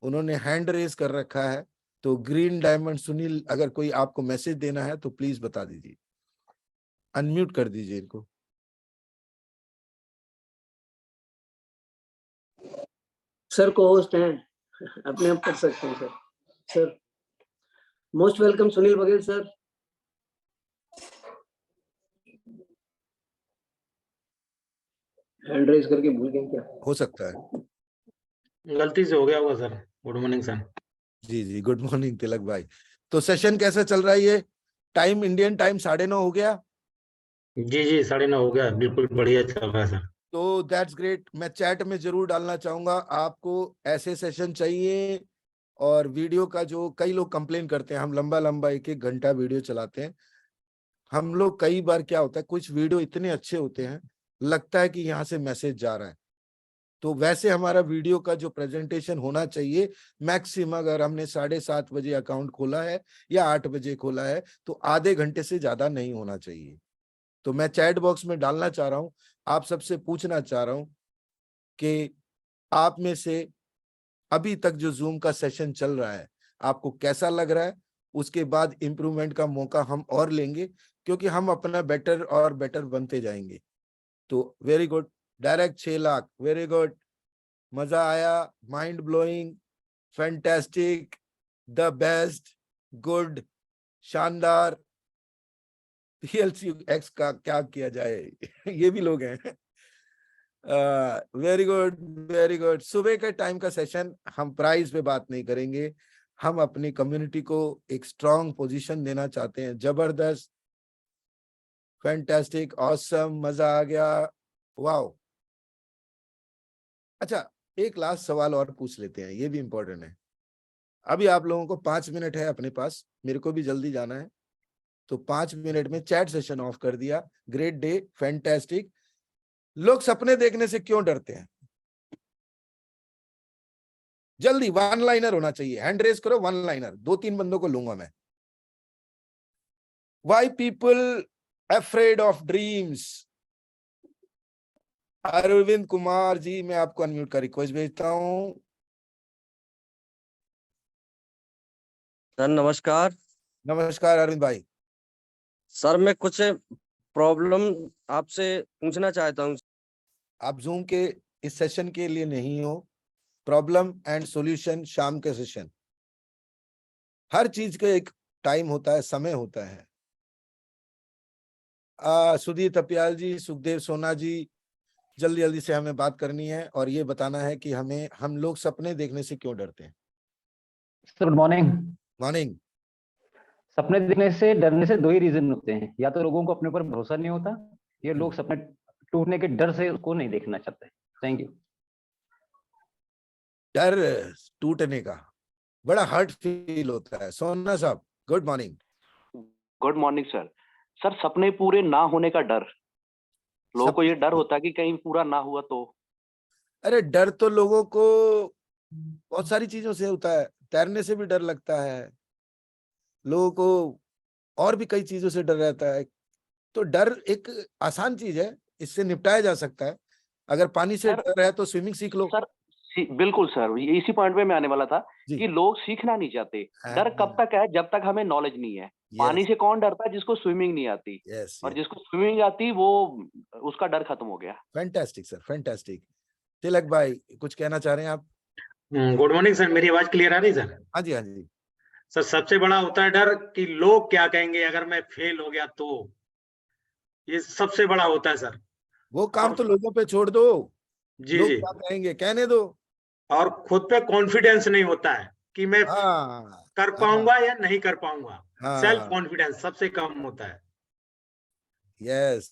उन्होंने हैंड रेज कर रखा है। तो ग्रीन डायमंड सुनील, अगर कोई आपको मैसेज देना है तो प्लीज बता दीजिए, अनम्यूट कर दीजिए इनको। सर को होस्ट हैं, अपने आप कर सकते हैं sir. Sir most welcome Sunil Baghel sir. Hand raise करके भूल गए क्या? हो सकता है, गलती से हो गया होगा सर। Good morning sir. जी जी, गुड मॉर्निंग तिलक भाई। तो सेशन कैसा चल रहा है? ये टाइम, इंडियन टाइम 9:30 हो गया। जी जी 9:30 हो गया, बिल्कुल बढ़िया चल रहा है सर। तो दैट्स ग्रेट। मैं चैट में जरूर डालना चाहूंगा, आपको ऐसे सेशन चाहिए। और वीडियो का जो कई लोग कंप्लेन करते हैं, हम लंबा लंबा 1-1 घंटा वीडियो चलाते हैं। हम लोग कई बार क्या होता है, कुछ वीडियो इतने अच्छे होते हैं, लगता है कि यहाँ से मैसेज जा रहा है। तो वैसे हमारा वीडियो का जो प्रेजेंटेशन होना चाहिए, मैक्सिमम अगर हमने 7:30 बजे अकाउंट खोला है या 8 बजे खोला है तो आधे घंटे से ज्यादा नहीं होना चाहिए। तो मैं चैट बॉक्स में डालना चाह रहा हूं, आप सबसे पूछना चाह रहा हूं कि आप में से अभी तक जो जूम का सेशन चल रहा है आपको कैसा लग रहा है। उसके बाद इंप्रूवमेंट का मौका हम और लेंगे, क्योंकि हम अपना बेटर और बेटर बनते जाएंगे। तो very good, direct 6 lakh, very good, मजा आया, mind blowing, fantastic, the best, good, शानदार, PLCX का क्या किया जाए ये भी लोग हैं। Very good, very good. सुबह के टाइम का सेशन हम प्राइस पे बात नहीं करेंगे, हम अपनी कम्युनिटी को एक स्ट्रॉन्ग पोजीशन देना चाहते हैं। जबरदस्त, फैंटास्टिक, ऑसम, मजा आ गया, वाओ। अच्छा, एक लास्ट सवाल और पूछ लेते हैं, ये भी इंपॉर्टेंट है। अभी आप लोगों को 5 मिनट है अपने पास, मेरे को भी जल्दी जाना है, तो 5 मिनट में चैट सेशन ऑफ कर दिया। Great day, fantastic. लोग सपने देखने से क्यों डरते हैं? जल्दी, वन लाइनर होना चाहिए, हैंड रेस करो, वन लाइनर, 2-3 बंदों को लूंगा मैं। Why people afraid of dreams? Arvind Kumar ji, मैं आपको अनम्यूट का रिक्वेस्ट भेजता हूं। सर नमस्कार। नमस्कार अरविंद भाई। सर मैं कुछ प्रॉब्लम आपसे पूछना चाहता हूँ। आप जूम के इस सेशन के लिए नहीं हो, प्रॉब्लम एंड सॉल्यूशन शाम के सेशन, हर चीज का एक टाइम होता है, समय होता है। सुधीर तपियाल जी, सुखदेव सोना जी, जल्दी जल्दी से हमें बात करनी है और ये बताना है कि हम लोग सपने देखने से क्यों डरते हैं। Sir good morning. मॉर्निंग। सपने देखने से डरने से दो ही रीजन होते हैं, या तो लोगों को अपने ऊपर भरोसा नहीं होता, या लोग सपने टूटने के डर से उसको नहीं देखना चाहते। Thank you. डर टूटने का बड़ा हर्ट फील होता है। सोना साहब, good morning. Good morning sir. Sir सपने पूरे ना होने का डर, लोगों को ये डर होता है कि कहीं पूरा ना हुआ तो। अरे डर तो लोगों को बहुत सारी चीजों से होता है, तैरने से भी डर लगता है लोगों को, और भी कई चीजों से डर रहता है। तो डर एक आसान चीज है, इससे निपटाया जा सकता है। अगर पानी से डर है तो स्विमिंग सीख लो। सर बिल्कुल सर, इसी पॉइंट पे मैं आने वाला था कि लोग सीखना नहीं चाहते। डर कब तक है? जब तक हमें नॉलेज नहीं है। पानी से कौन डरता है? जिसको स्विमिंग नहीं आती। और जिसको स्विमिंग आती वो उसका डर खत्म हो गया। Fantastic sir, fantastic. तिलक भाई, कुछ कहना चाह रहे हैं आप? गुड मॉर्निंग सर, मेरी आवाज क्लियर आ रही है सर? हाँ जी, हाँ जी। सर सबसे बड़ा होता है डर कि लोग क्या कहेंगे अगर मैं फेल हो गया तो, ये सबसे बड़ा होता है सर। वो काम तो लोगों पे छोड़ दो, जी लोग जी। क्या कहेंगे कहने दो। और खुद पे कॉन्फिडेंस नहीं होता है कि मैं हाँ, कर पाऊंगा या नहीं कर पाऊंगा। सेल्फ हाँ, कॉन्फिडेंस सबसे कम होता है। यस,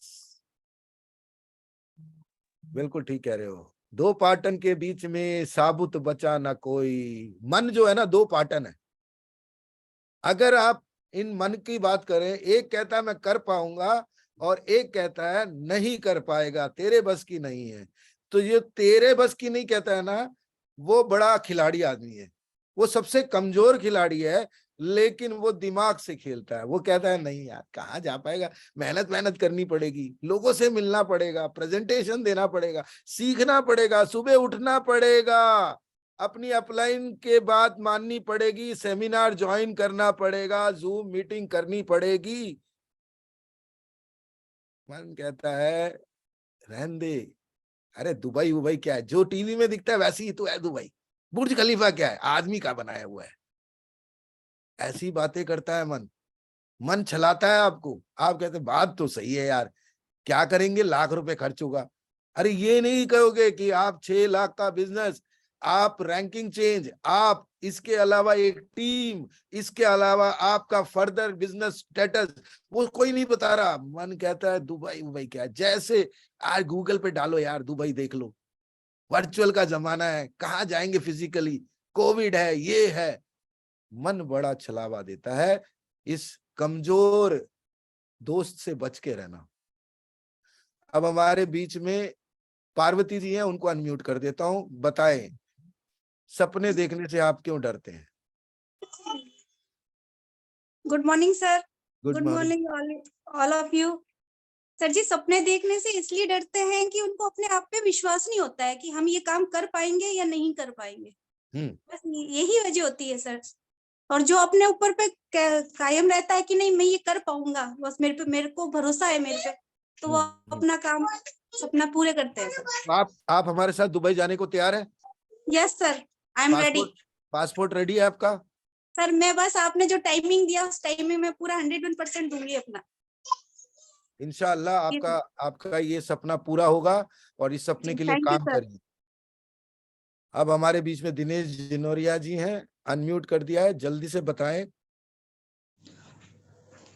बिल्कुल ठीक कह रहे हो। 2 पाटन के बीच में साबुत बचा ना कोई। मन जो है ना, 2 पाटन है। अगर आप इन मन की बात करें, एक कहता है मैं कर पाऊंगा और एक कहता है नहीं कर पाएगा, तेरे बस की नहीं है। तो ये तेरे बस की नहीं कहता है ना, वो बड़ा खिलाड़ी आदमी है, वो सबसे कमजोर खिलाड़ी है, लेकिन वो दिमाग से खेलता है। वो कहता है नहीं यार, कहाँ जा पाएगा, मेहनत करनी पड़ेगी, लोगों से मिलना पड़ेगा, प्रेजेंटेशन देना पड़ेगा, सीखना पड़ेगा, सुबह उठना पड़ेगा, अपनी अपलाइन के बात माननी पड़ेगी, सेमिनार ज्वाइन करना पड़ेगा, जूम मीटिंग करनी पड़ेगी। मन कहता है रहने दे, अरे दुबई वुबई क्या है, जो टीवी में दिखता है वैसी ही तो है दुबई। बुर्ज खलीफा क्या है, आदमी का बनाया हुआ है। ऐसी बातें करता है मन, मन छलाता है आपको। आप कहते बात तो सही है यार, क्या करेंगे, लाख रुपए खर्च होगा। अरे ये नहीं कहोगे कि आप 6 लाख का बिजनेस, आप रैंकिंग चेंज, आप इसके अलावा एक टीम, इसके अलावा आपका फर्दर बिजनेस स्टेटस, वो कोई नहीं बता रहा। मन कहता है दुबई वुबई क्या, जैसे आज गूगल पे डालो यार दुबई देख लो, वर्चुअल का जमाना है, कहाँ जाएंगे फिजिकली, कोविड है, ये है। मन बड़ा छलावा देता है। इस कमजोर दोस्त से बच के रहना। अब हमारे बीच में पार्वती जी हैं, उनको अनम्यूट कर देता हूं। बताएं, सपने देखने से आप क्यों डरते हैं? Good morning sir. Good good morning. Morning all of you. Sir जी, सपने देखने से इसलिए डरते हैं कि उनको अपने आप पे विश्वास नहीं होता है कि हम ये काम कर पाएंगे या नहीं कर पाएंगे। बस यही वजह होती है सर। और जो अपने ऊपर पे कायम रहता है कि नहीं मैं ये कर पाऊंगा, बस मेरे को भरोसा है मेरे पे, तो वो अपना काम सपना पूरे करते हैं सर। आप हमारे साथ दुबई जाने को तैयार है? Yes sir, I am ready. Passport ready है आपका? सर मैं बस आपने जो टाइमिंग दिया उस टाइमिंग में पूरा 101% दूंगी अपना। इंशाअल्लाह आपका ये सपना पूरा होगा और इस सपने के लिए थैंक यू काम सर। करिए। अब हमारे बीच में दिनेश जिनोरिया जी हैं, अनम्यूट कर दिया है, जल्दी से बताएं।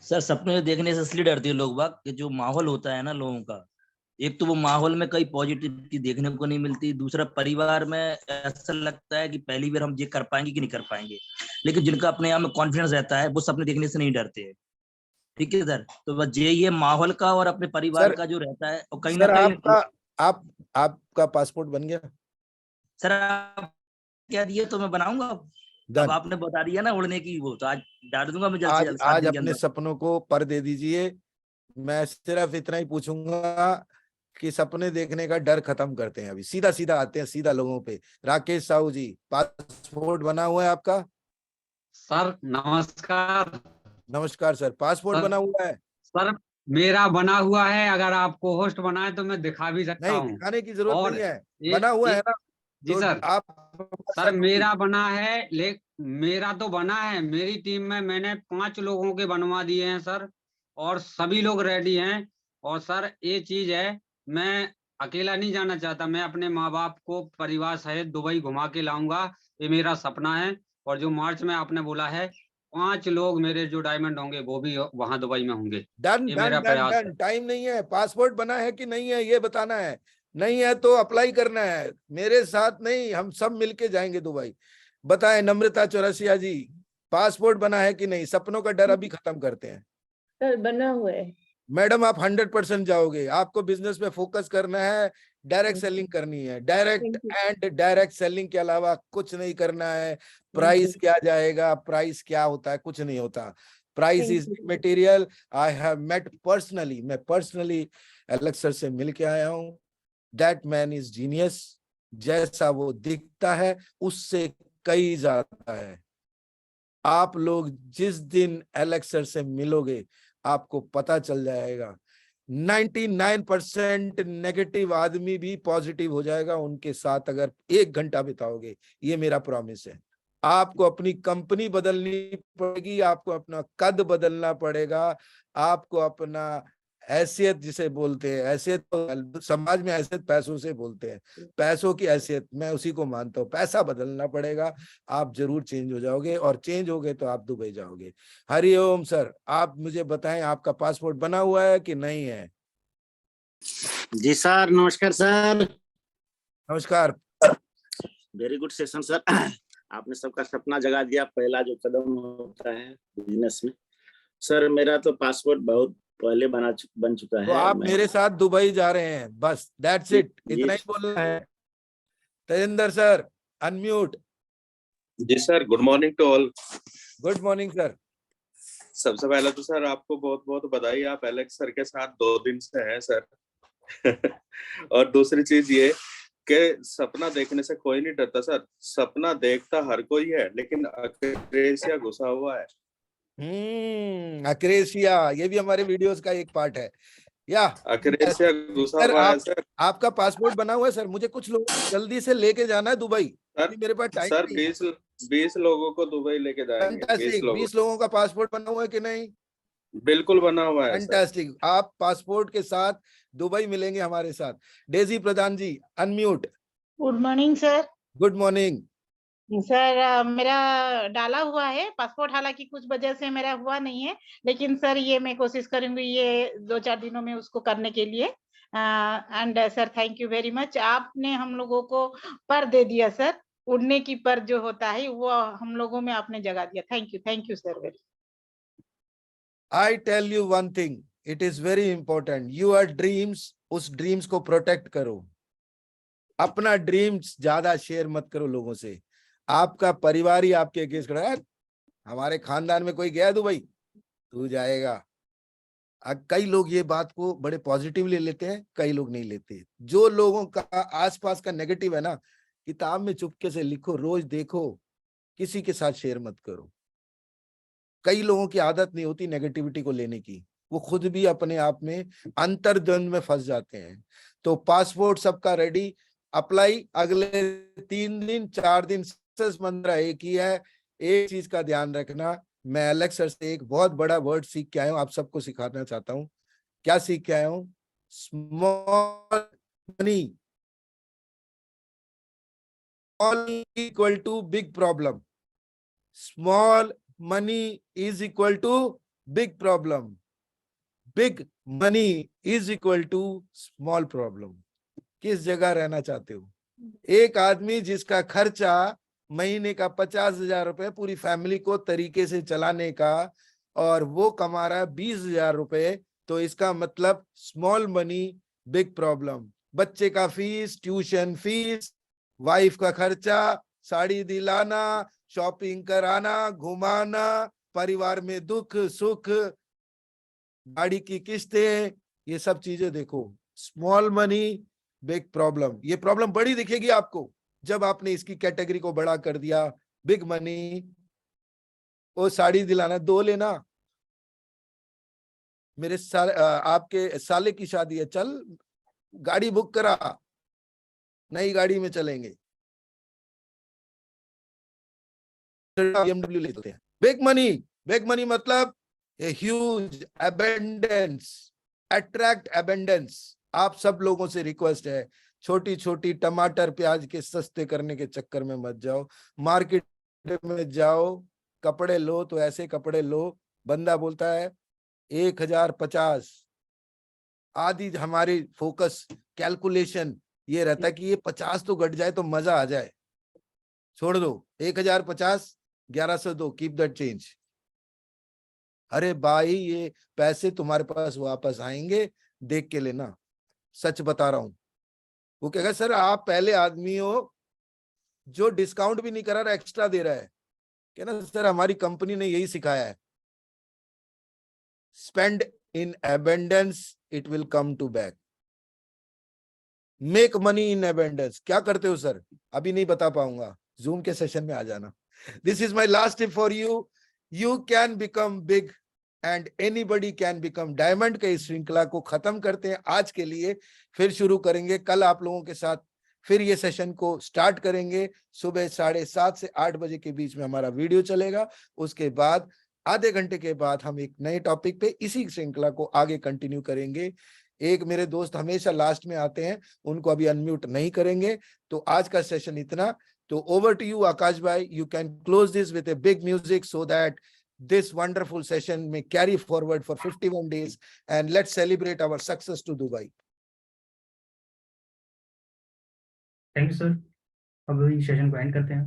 सर सपने देखने से इसलिए डरते हैं लोग बाग कि जो माहौल होता है ना लोगों का, एक तो वो माहौल में कई पॉजिटिविटी देखने को नहीं मिलती, दूसरा परिवार में ऐसा लगता है कि पहली बार हम ये कर पाएंगे कि नहीं कर पाएंगे। लेकिन जिनका अपने आप में कॉन्फिडेंस रहता है वो सपने देखने से नहीं डरते हैं। ठीक है सर, तो बस ये माहौल का और अपने परिवार का जो रहता है और कहीं ना कहीं आपका पासपोर्ट बन गया? सर आप क्या दिए तो मैं बनाऊंगा। अब आपने बता दिया ना उड़ने की, वो तो आज डाल दूंगा मैं जल्द से जल्द। आज अपने सपनों को पर दे दीजिए। मैं सिर्फ इतना ही पूछूंगा कि सपने देखने का डर खत्म करते हैं। अभी सीधा सीधा आते हैं सीधा लोगों पे। राकेश साहू जी, पासपोर्ट बना हुआ है आपका? सर नमस्कार। नमस्कार सर, पासपोर्ट बना हुआ है? सर मेरा बना हुआ है, अगर आपको होस्ट बनाए तो मैं दिखा भी सकता हूँ। नहीं, दिखाने की जरूरत नहीं है, बना हुआ है ना। जी तो सर, आप सर मेरा बना है, मेरा तो बना है। मेरी टीम में मैंने 5 लोगों के बनवा दिए हैं सर, और सभी लोग रेडी हैं। और सर ये चीज है, मैं अकेला नहीं जाना चाहता, मैं अपने माँ बाप को परिवार सहित दुबई घुमा के लाऊंगा। ये मेरा सपना है। और जो मार्च में आपने बोला है 5 लोग मेरे जो डायमंड होंगे वो भी वहां दुबई में होंगे। डन ये डन मेरा डन प्रयास डन। टाइम नहीं है, पासपोर्ट बना है कि नहीं है ये बताना है। नहीं है तो अप्लाई करना है, मेरे साथ नहीं, हम सब मिलके जाएंगे दुबई। बताएं नम्रता चौरसिया जी, पासपोर्ट बना है कि नहीं? सपनों का डर अभी खत्म करते हैं। सर बना हुआ है मैडम आप 100% जाओगे। आपको बिजनेस में फोकस करना है, डायरेक्ट सेलिंग करनी है। डायरेक्ट सेलिंग के अलावा कुछ नहीं करना है। प्राइस क्या जाएगा, प्राइस क्या होता है, कुछ नहीं होता। Price is material. I have met personally, मैं पर्सनली एलेक्स सर से मिल के आया हूं। दैट मैन इज जीनियस। जैसा वो दिखता है उससे कई ज्यादा है। आप लोग जिस दिन एलेक्स सर से मिलोगे आपको पता चल जाएगा 99% नेगेटिव आदमी भी पॉजिटिव हो जाएगा उनके साथ अगर 1 घंटा बिताओगे। ये मेरा प्रॉमिस है। आपको अपनी कंपनी बदलनी पड़ेगी, आपको अपना कद बदलना पड़ेगा, आपको अपना हैसियत जिसे बोलते हैं, हैसियत तो समाज में हैसियत पैसों से बोलते हैं, पैसों की हैसियत मैं उसी को मानता हूँ। पैसा बदलना पड़ेगा, आप जरूर चेंज हो जाओगे, और चेंज हो गए तो आप दुबई जाओगे। हरिओम सर, आप मुझे बताएं आपका पासपोर्ट बना हुआ है कि नहीं है? जी सर, नमस्कार सर। नमस्कार। Very good session sir. आपने सबका सपना जगा दिया। पहला जो कदम होता है बिजनेस में, सर मेरा तो पासपोर्ट बहुत पहले बन चुका है। तो आप मेरे साथ दुबई जा रहे हैं, बस दैट्स इट, इतना ही बोलना है। Tejinder sir unmute. जी sir, good morning to all. Good morning sir. सबसे पहले तो सर आपको बहुत बहुत बधाई, आप एलेक्स सर के साथ 2 दिन से हैं सर। और दूसरी चीज ये कि सपना देखने से कोई नहीं डरता सर, सपना देखता हर कोई है, लेकिन अक्रेसिया घुसा हुआ है। अक्रेसिया, ये भी हमारे वीडियोस का एक पार्ट है। या अक्रेसिया घुसा हुआ है सर। आपका पासपोर्ट बना हुआ है सर। मुझे कुछ लोग जल्दी से लेके जाना है दुबई सर। मेरे पास टाइम सर नहीं। 20 लोगों को दुबई लेके जाएंगे। 20 लोगों का पासपोर्ट बना हुआ है कि नहीं? बिल्कुल बना हुआ है। फैंटास्टिक। आप पासपोर्ट के साथ दुबई मिलेंगे हमारे साथ। Daisy Pradhan ji unmute. Good morning sir. Good morning sir मेरा डाला हुआ है पासपोर्ट, हालांकि कुछ वजह से मेरा हुआ नहीं है, लेकिन सर ये मैं कोशिश करूंगी ये 2-4 दिनों में उसको करने के लिए। And sir thank you very much. आपने हम लोगों को पर दे दिया सर, उड़ने की पर जो होता है वो हम लोगों में आपने जगा दिया। Thank you sir very. I tell you one thing, it is very important, your dreams, उस ड्रीम्स को प्रोटेक्ट करो। अपना ड्रीम्स ज्यादा शेयर मत करो लोगों से। आपका परिवार ही आपके अगेंस्ट खड़ा है। हमारे खानदान में कोई गया दुबई, तू जाएगा। कई लोग ये बात को बड़े पॉजिटिवली लेते हैं, कई लोग नहीं लेते। जो लोगों का आसपास का नेगेटिव है ना, किताब में चुपके से लिखो, रोज देखो, किसी के साथ शेयर मत करो। कई लोगों की आदत नहीं होती नेगेटिविटी को लेने की, वो खुद भी अपने आप में अंतर्द्वंद में फंस जाते हैं। तो पासपोर्ट सबका रेडी, अप्लाई अगले 3 दिन 4 दिन, 15 एक ही है। एक चीज का ध्यान रखना, मैं एलेक्स सर से एक बहुत बड़ा वर्ड सीख के आया हूं, आप सबको सिखाना चाहता हूं। क्या सीख के आया हूं? Small money equal to big problem. Small money is equal to big problem. Big money is equal to small problem. किस जगह रहना चाहते हो? एक आदमी जिसका खर्चा महीने का 50,000 रुपए पूरी फैमिली को तरीके से चलाने का, और वो कमा रहा है 20,000 रुपए, तो इसका मतलब स्मॉल मनी बिग प्रॉब्लम। बच्चे का फीस, ट्यूशन फीस, वाइफ का खर्चा, साड़ी दिलाना, शॉपिंग कराना, घुमाना, परिवार में दुख सुख, गाड़ी की किस्तें, ये सब चीजें देखो। Small money big problem. ये प्रॉब्लम बड़ी दिखेगी आपको जब आपने इसकी कैटेगरी को बड़ा कर दिया। बिग मनी, वो साड़ी दिलाना, 2 लेना, मेरे आपके साले की शादी है, चल गाड़ी बुक करा, नई गाड़ी में चलेंगे, BMW ले चलते हैं। बिग मनी मतलब a huge abundance, attract abundance। आप सब लोगों से रिक्वेस्ट है, छोटी छोटी टमाटर प्याज के सस्ते करने के चक्कर में मत जाओ। मार्केट में जाओ, कपड़े लो तो ऐसे कपड़े लो, बंदा बोलता है 1050, आदि हमारी फोकस कैलकुलेशन ये रहता है कि ये 50 तो घट जाए तो मजा आ जाए। छोड़ दो 1050, 1100 दो, कीप दैट चेंज। अरे भाई ये पैसे तुम्हारे पास वापस आएंगे, देख के लेना, सच बता रहा हूं। वो कहेगा सर आप पहले आदमी हो जो डिस्काउंट भी नहीं करा रहा, एक्स्ट्रा दे रहा है। कहना सर हमारी कंपनी ने यही सिखाया है, spend in abundance, it will come to back. Make money in abundance. क्या करते हो सर? अभी नहीं बता पाऊंगा, जूम के सेशन में आ जाना। This is my last tip for you. You can become big and anybody can become diamond। के इस श्रृंखला को खत्म करते हैं आज के लिए, फिर शुरू करेंगे कल आप लोगों के साथ। फिर ये सेशन को स्टार्ट करेंगे सुबह 7:30 से 8 बजे के बीच में हमारा वीडियो चलेगा। उसके बाद आधे घंटे के बाद हम एक नए टॉपिक पे इसी श्रृंखला को आगे कंटिन्यू करेंगे। एक मेरे दोस्त हमेशा लास्ट में आते हैं, उनको अभी अनम्यूट नहीं करेंगे। तो आज का सेशन इतना। So over to you, Akash bhai. You can close this with a big music so that this wonderful session may carry forward for 51 days and let's celebrate our success to Dubai. Thank you sir. अब session को and करते हैं।